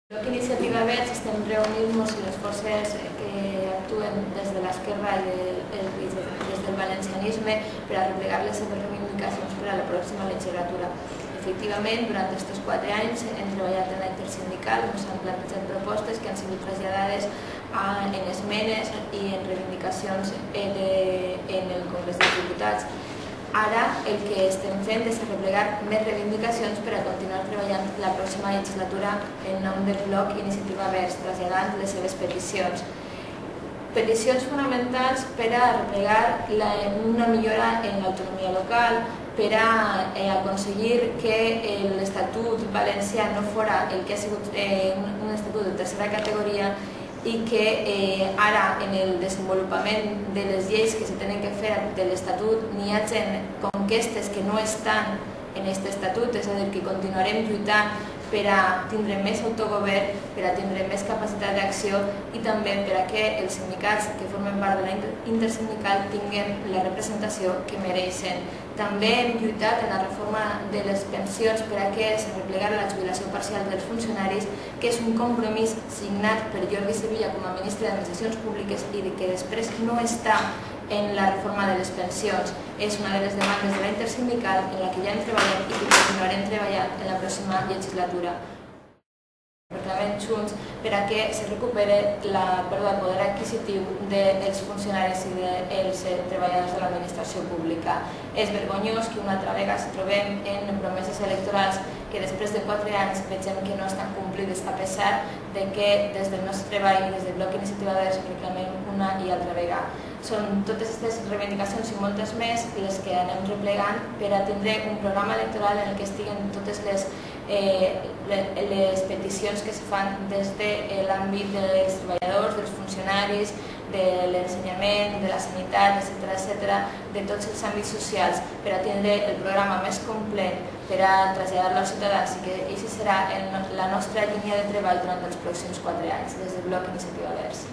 Bloc Iniciativa Verds estem reunint-nos i les forces que actuen des de l'esquerra i des del valencianisme per a replegar les seves reivindicacions per a la pròxima legislatura. Efectivament, durant aquests 4 anys hem treballat en la intersindical, ens han plantejat propostes que han sigut traslladades en esmenes i en reivindicacions en el Congrés dels Diputats. Ara el que estem fent és replegar més reivindicacions per a continuar treballant la pròxima legislatura en nom del Bloc Iniciativa Verds, traslladant les seves peticions. Peticions fonamentals per a replegar una millora en l'autonomia local, per a aconseguir que l'Estatut valencià no fora el que ha sigut un estatut de tercera categoria i que ara en el desenvolupament de les lleis que se tenen que fer de l'Estatut n'hi hagi conquestes que no estan en aquest Estatut, és a dir, que continuarem lluitant per a tindre més autogovern, per a tindre més capacitat d'acció i també per a que els sindicats que formen part de la intersindical tinguin la representació que mereixen. També hem lluitat en la reforma de les pensions per a que es replegara la jubilació parcial dels funcionaris, que és un compromís signat per Jordi Sevilla com a ministre d'Administracions Públiques i que després no està en la reforma de les pensions. És una de les demandes de la intersindical en la que ja hem treballat i que continuarem treballant en la pròxima legislatura. Reclamem junts per a que se recupere la pèrdua de poder adquisitiu dels funcionaris i dels treballadors de l'administració pública. És vergonyós que una altra vegada ens trobem en promeses electorals que després de 4 anys vegem que no estan complides, a pesar de que des del nostre treball i des del Bloc Iniciativa Verds reclamem una i altra vegada. Són totes aquestes reivindicacions i moltes més les que anem replegant per a tindre un programa electoral en què estiguen totes les peticions que se fan des de l'àmbit dels treballadors, dels funcionaris, de l'ensenyament, de la sanitat, etc., de tots els àmbits socials, per a tindre el programa més complet, per a traslladar-lo als ciutadans i que aquesta serà la nostra línia de treball durant els pròxims 4 anys des del Bloc Iniciativa Verds.